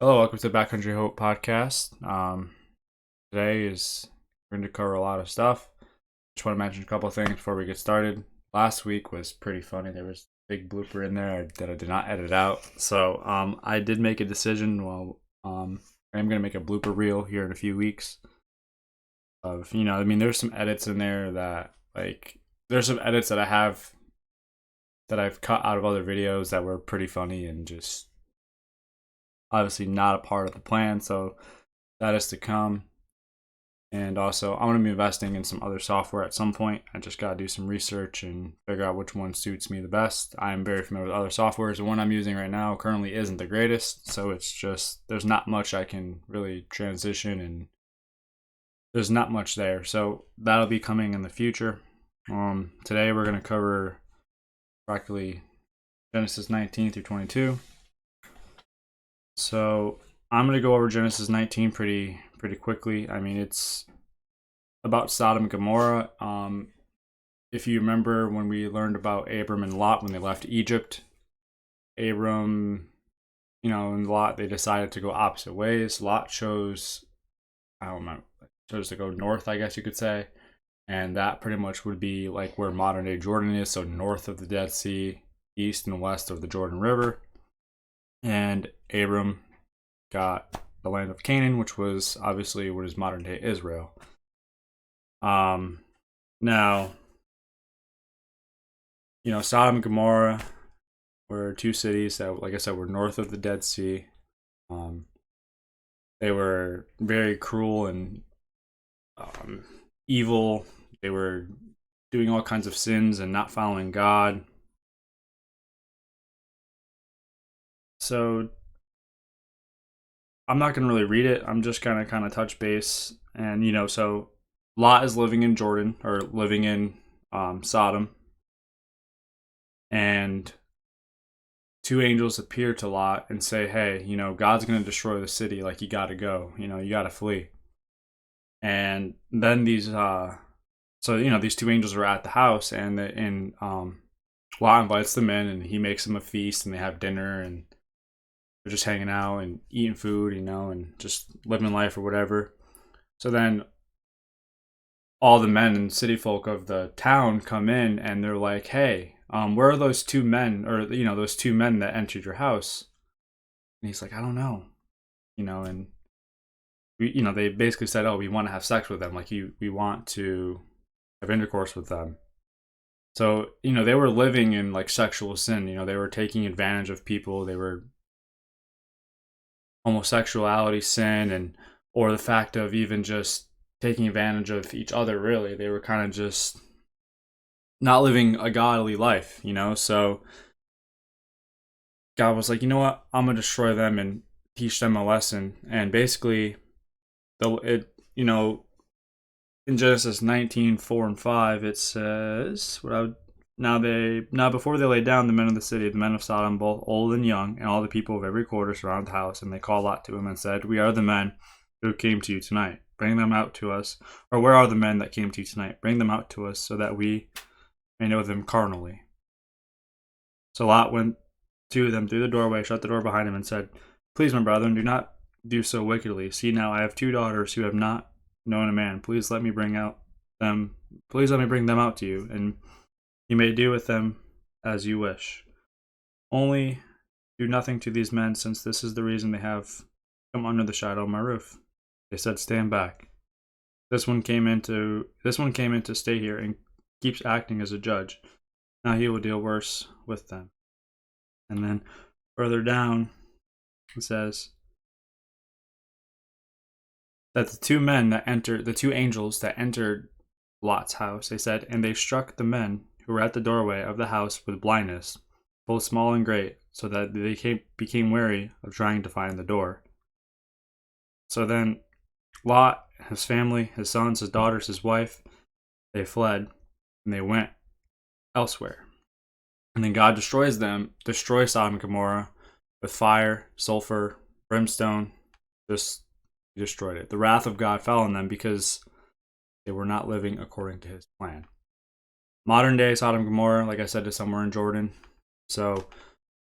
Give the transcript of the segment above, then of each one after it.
Hello, welcome to the Backcountry Hope podcast. Today is we're going to cover a lot of stuff. Just want to mention a couple of things before we get started. Last week was pretty funny. There was a big blooper in there that I did not edit out. So I did make a decision. I'm going to make a blooper reel here in a few weeks. There's some edits in there there's some edits that I've cut out of other videos that were pretty funny and just obviously not a part of the plan, so that is to come. And also, I'm going to be investing in some other software at some point. I just got to do some research and figure out which one suits me the best. I am very familiar with other softwares. The one I'm using right now currently isn't the greatest, so it's just, there's not much I can really transition, and there's not much there. So that'll be coming in the future. Today we're going to cover practically Genesis 19 through 22. So I'm going to go over Genesis 19 pretty quickly. I mean, it's about Sodom and Gomorrah. If you remember when we learned about Abram and Lot when they left Egypt, Abram, and Lot, they decided to go opposite ways. Lot chose to go north, I guess you could say. And that pretty much would be like where modern day Jordan is. So north of the Dead Sea, east and west of the Jordan River. And Abram got the land of Canaan, which was obviously what is modern day Israel. Now, Sodom and Gomorrah were two cities that, like I said, were north of the Dead Sea. They were very cruel and evil. They were doing all kinds of sins and not following God. So I'm not going to really read it. I'm just going to kind of touch base. And, so Lot is living in Jordan, or living in Sodom. And two angels appear to Lot and say, hey, God's going to destroy the city. Like, you got to go. You got to flee. And then these two angels are at the house, and Lot invites them in, and he makes them a feast, and they have dinner, and they're just hanging out and eating food, and just living life or whatever. So then all the men and city folk of the town come in, and they're like, hey, where are those two men, or, those two men that entered your house? And he's like, I don't know. And they basically said, oh, we want to have sex with them. Like, we want to have intercourse with them. So, they were living in like sexual sin. They were taking advantage of people. They were homosexuality sin, or the fact of even just taking advantage of each other. Really, they were kind of just not living a godly life, so God was like, you know what, I'm gonna destroy them and teach them a lesson. And basically in Genesis 19:4-5, it says, now before they lay down, the men of the city, the men of Sodom, both old and young, and all the people of every quarter surrounded the house, and they called Lot to him and said, we are the men who came to you tonight. Bring them out to us. Or where are the men that came to you tonight? Bring them out to us, so that we may know them carnally. So Lot went to them through the doorway, shut the door behind him, and said, please, my brethren, do not do so wickedly. See, now I have two daughters who have not known a man. Please let me bring them out to you, and you may do with them as you wish. Only do nothing to these men, since this is the reason they have come under the shadow of my roof. They said, stand back. This one came in to stay here and keeps acting as a judge. Now he will deal worse with them. And then further down, it says that the two angels that entered Lot's house, they said, and they struck the men who were at the doorway of the house with blindness, both small and great, so that they became wary of trying to find the door. So then Lot, his family, his sons, his daughters, his wife, they fled, and they went elsewhere. And then God destroys Sodom and Gomorrah with fire, sulfur, brimstone. Just destroyed it. The wrath of God fell on them because they were not living according to his plan. Modern day Sodom and Gomorrah, like I said, is somewhere in Jordan. So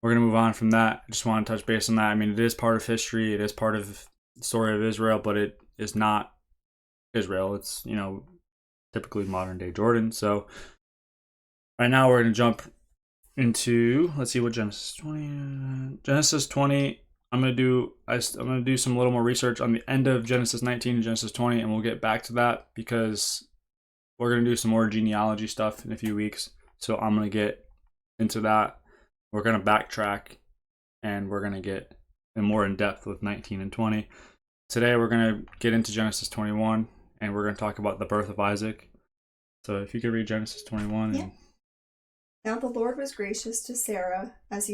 we're going to move on from that. I just want to touch base on that. I mean, it is part of history. It is part of the story of Israel, but it is not Israel. It's, typically modern day Jordan. So right now we're going to jump into, let's see what Genesis 20. Genesis 20. I'm going to do some little more research on the end of Genesis 19 and Genesis 20, and we'll get back to that because we're going to do some more genealogy stuff in a few weeks. So I'm going to get into that. We're going to backtrack, and we're going to get more in depth with 19 and 20. Today we're going to get into Genesis 21, and we're going to talk about the birth of Isaac. So if you could read Genesis 21. Yeah. Now the Lord was gracious to Sarah as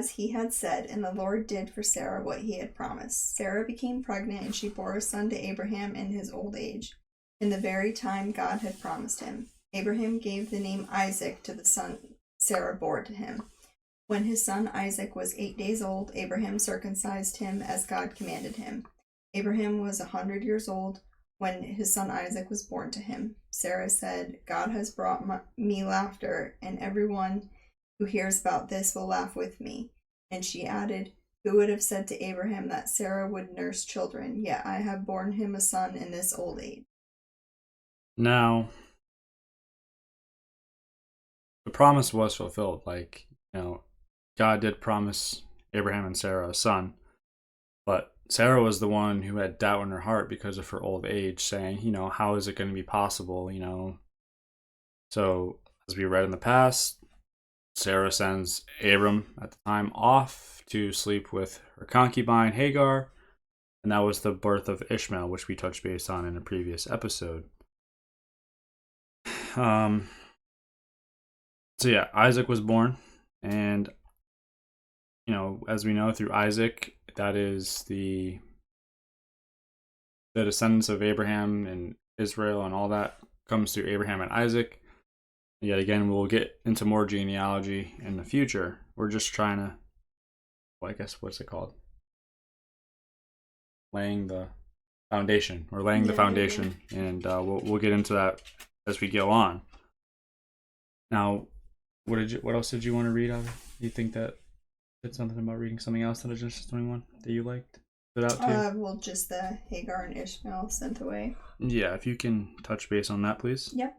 he had said, and the Lord did for Sarah what he had promised. Sarah became pregnant, and she bore a son to Abraham in his old age, in the very time God had promised him. Abraham gave the name Isaac to the son Sarah bore to him. When his son Isaac was 8 days old, Abraham circumcised him as God commanded him. Abraham was 100 years old when his son Isaac was born to him. Sarah said, God has brought me laughter, and everyone who hears about this will laugh with me. And she added, who would have said to Abraham that Sarah would nurse children? Yet I have borne him a son in this old age. Now, the promise was fulfilled. God did promise Abraham and Sarah a son, but Sarah was the one who had doubt in her heart because of her old age, saying, how is it going to be possible, So, as we read in the past, Sarah sends Abram at the time off to sleep with her concubine Hagar, and that was the birth of Ishmael, which we touched base on in a previous episode. So yeah, Isaac was born, and as we know through Isaac, that is the descendants of Abraham and Israel, and all that comes through Abraham and Isaac. Yet again, we'll get into more genealogy in the future. We're just trying to, what's it called? Laying the foundation. We're laying the foundation, and we'll get into that as we go on. Now, what else did you want to read out of it? Do you think that did something about reading something else out of Genesis 21 that you liked? Stood out too? Well, just the Hagar and Ishmael sent away. Yeah, if you can touch base on that, please. Yep.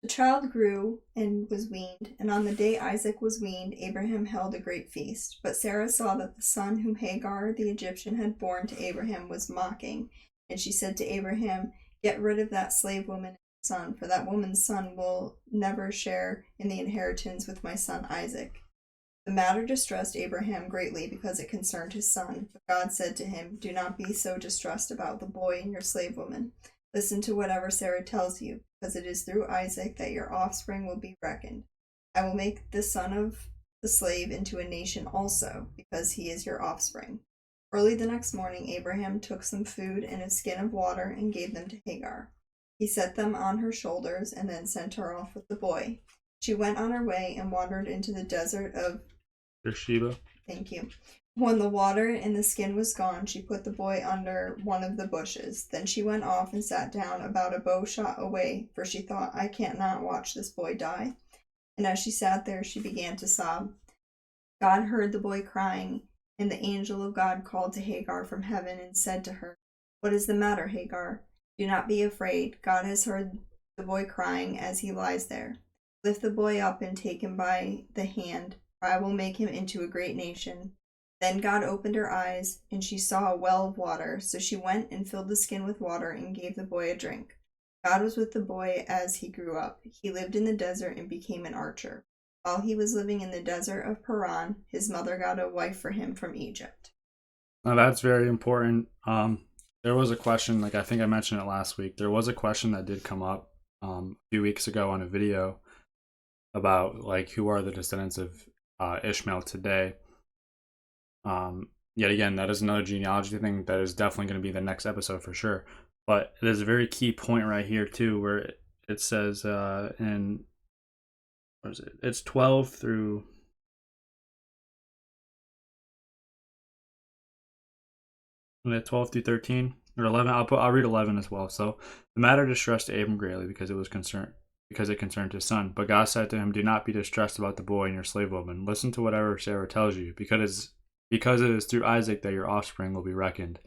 The child grew and was weaned, and on the day Isaac was weaned, Abraham held a great feast. But Sarah saw that the son whom Hagar the Egyptian had borne to Abraham was mocking, and she said to Abraham, get rid of that slave woman son, for that woman's son will never share in the inheritance with my son Isaac. The matter distressed Abraham greatly because it concerned his son. But God said to him, do not be so distressed about the boy and your slave woman. Listen to whatever Sarah tells you, because it is through Isaac that your offspring will be reckoned. I will make the son of the slave into a nation also, because he is your offspring. Early the next morning, Abraham took some food and a skin of water and gave them to Hagar. He set them on her shoulders and then sent her off with the boy. She went on her way and wandered into the desert of Beersheba. Thank you. When the water in the skin was gone, she put the boy under one of the bushes. Then she went off and sat down about a bow shot away, for she thought, I can't not watch this boy die. And as she sat there, she began to sob. God heard the boy crying, and the angel of God called to Hagar from heaven and said to her, what is the matter, Hagar? Do not be afraid. God has heard the boy crying as he lies there. Lift the boy up and take him by the hand, for I will make him into a great nation. Then God opened her eyes, and she saw a well of water. So she went and filled the skin with water and gave the boy a drink. God was with the boy as he grew up. He lived in the desert and became an archer. While he was living in the desert of Paran, his mother got a wife for him from Egypt. Now that's very important. There was a question, I think I mentioned it last week. There was a question that did come up a few weeks ago on a video about who are the descendants of Ishmael today. Yet again, that is another genealogy thing that is definitely going to be the next episode for sure. But there's a very key point right here too, where it says in what is it? It's 12 through 13 or 11. I'll read 11 as well. So the matter distressed Abram greatly because it was because it concerned his son. But God said to him, "Do not be distressed about the boy and your slave woman. Listen to whatever Sarah tells you, because it is through Isaac that your offspring will be reckoned.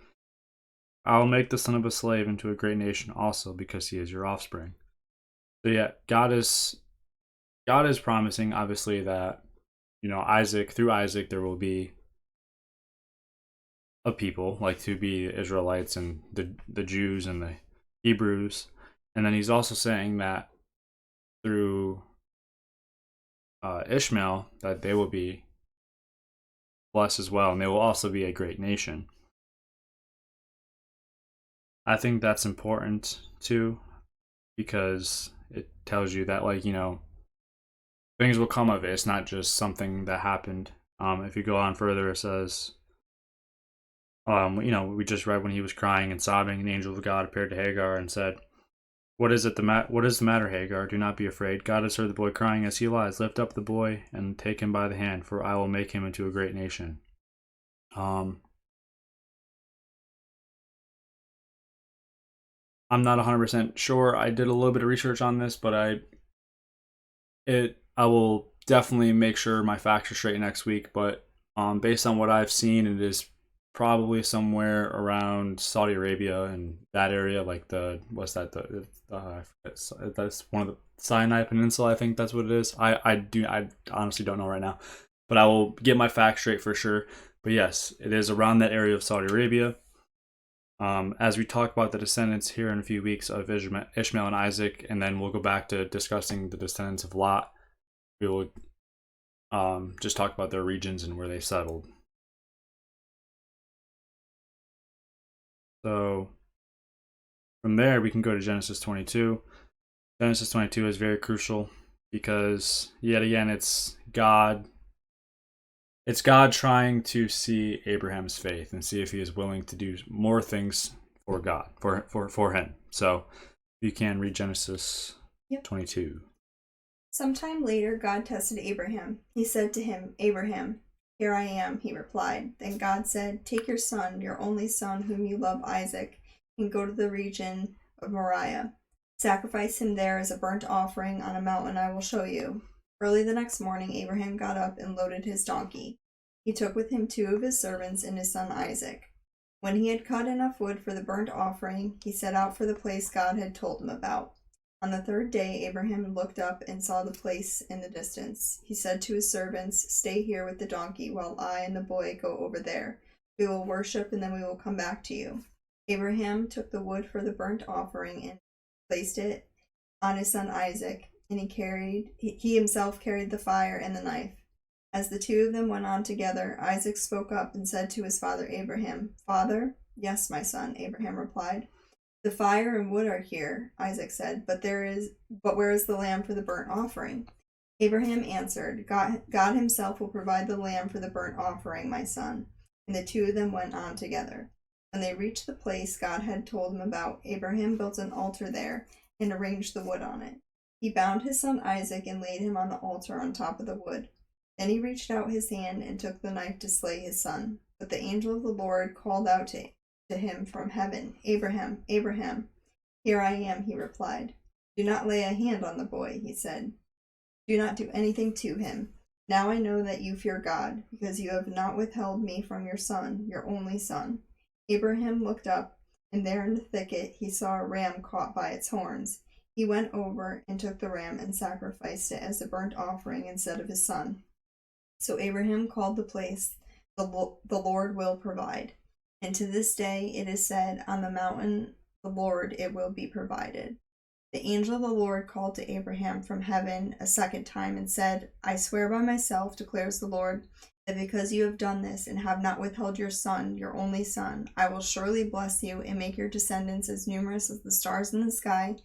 I will make the son of a slave into a great nation also, because he is your offspring." So yeah, God is promising, obviously, that through Isaac there will be a people, like to be the Israelites and the Jews and the Hebrews. And then he's also saying that through Ishmael, that they will be blessed as well, and they will also be a great nation. I think that's important too, because it tells you that, like, things will come of it. It's not just something that happened. If you go on further, it says, we just read when he was crying and sobbing, an angel of God appeared to Hagar and said, What is the matter, Hagar? Do not be afraid. God has heard the boy crying as he lies. Lift up the boy and take him by the hand, for I will make him into a great nation. I'm not 100% sure. I did a little bit of research on this, but I will definitely make sure my facts are straight next week. But based on what I've seen, it is probably somewhere around Saudi Arabia and that area, like that's one of the Sinai Peninsula. I think that's what it is. I honestly don't know right now, but I will get my facts straight for sure. But yes, it is around that area of Saudi Arabia. As we talk about the descendants here in a few weeks of Ishmael and Isaac, and then we'll go back to discussing the descendants of Lot, we will just talk about their regions and where they settled. So from there, we can go to Genesis 22. Genesis 22 is very crucial because, yet again, it's God trying to see Abraham's faith and see if he is willing to do more things for God, for him. So you can read Genesis 22. Sometime later, God tested Abraham. He said to him, "Abraham." "Here I am," he replied. Then God said, "Take your son, your only son, whom you love, Isaac, and go to the region of Moriah. Sacrifice him there as a burnt offering on a mountain I will show you." Early the next morning, Abraham got up and loaded his donkey. He took with him 2 of his servants and his son Isaac. When he had cut enough wood for the burnt offering, he set out for the place God had told him about. On the 3rd day, Abraham looked up and saw the place in the distance. He said to his servants, "Stay here with the donkey while I and the boy go over there. We will worship and then we will come back to you." Abraham took the wood for the burnt offering and placed it on his son Isaac, and he himself carried the fire and the knife. As the 2 of them went on together, Isaac spoke up and said to his father Abraham, "Father?" "Yes, my son," Abraham replied. "The fire and wood are here," Isaac said, but where is the lamb for the burnt offering?" Abraham answered, God himself will provide the lamb for the burnt offering, my son." And the 2 of them went on together. When they reached the place God had told him about, Abraham built an altar there and arranged the wood on it. He bound his son Isaac and laid him on the altar on top of the wood. Then he reached out his hand and took the knife to slay his son. But the angel of the Lord called out to him from heaven, "Abraham, Abraham." "Here I am," he replied. "Do not lay a hand on the boy," he said. "Do not do anything to him. Now I know that you fear God, because you have not withheld me from your son, your only son." Abraham looked up, and there in the thicket he saw a ram caught by its horns. He went over and took the ram and sacrificed it as a burnt offering instead of his son. So Abraham called the place, "The Lord will provide." And to this day it is said, "On the mountain the Lord it will be provided." The angel of the Lord called to Abraham from heaven a 2nd time and said, "I swear by myself, declares the Lord, that because you have done this and have not withheld your son, your only son, I will surely bless you and make your descendants as numerous as the stars in the sky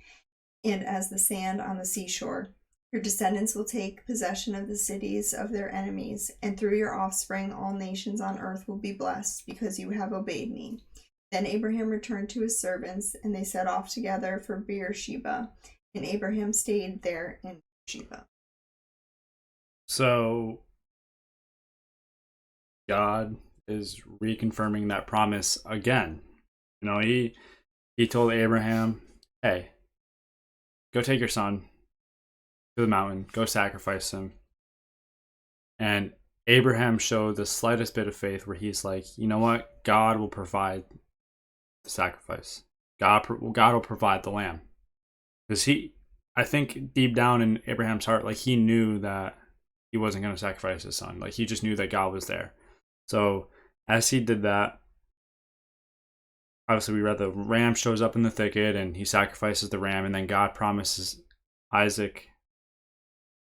and as the sand on the seashore. Your descendants will take possession of the cities of their enemies, and through your offspring all nations on earth will be blessed, because you have obeyed me." Then Abraham returned to his servants, and they set off together for Beersheba, and Abraham stayed there in Beersheba. So God is reconfirming that promise again. He told Abraham, "Hey, go take your son, to the mountain, go sacrifice him. And Abraham showed the slightest bit of faith where he's like, you know what? God will provide the sacrifice. God will provide the lamb. Because I think deep down in Abraham's heart, like he knew that he wasn't going to sacrifice his son. Like he just knew that God was there. So as he did that, obviously we read the ram shows up in the thicket and he sacrifices the ram, and then God promises Isaac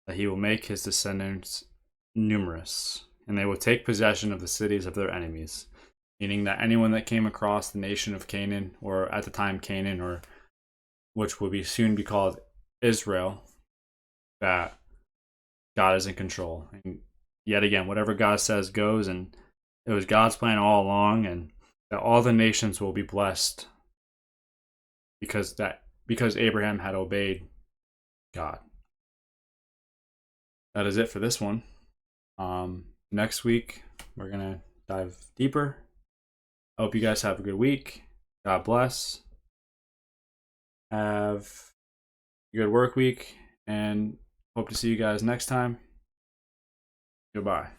that he will make his descendants numerous, and they will take possession of the cities of their enemies, meaning that anyone that came across the nation of Canaan, or at the time Canaan, or which will be soon be called Israel, that God is in control. And yet again, whatever God says goes, and it was God's plan all along, and that all the nations will be blessed because Abraham had obeyed God. That is it for this one. Next week we're gonna dive deeper. I hope you guys have a good week. God bless. Have a good work week, and hope to see you guys next time. Goodbye.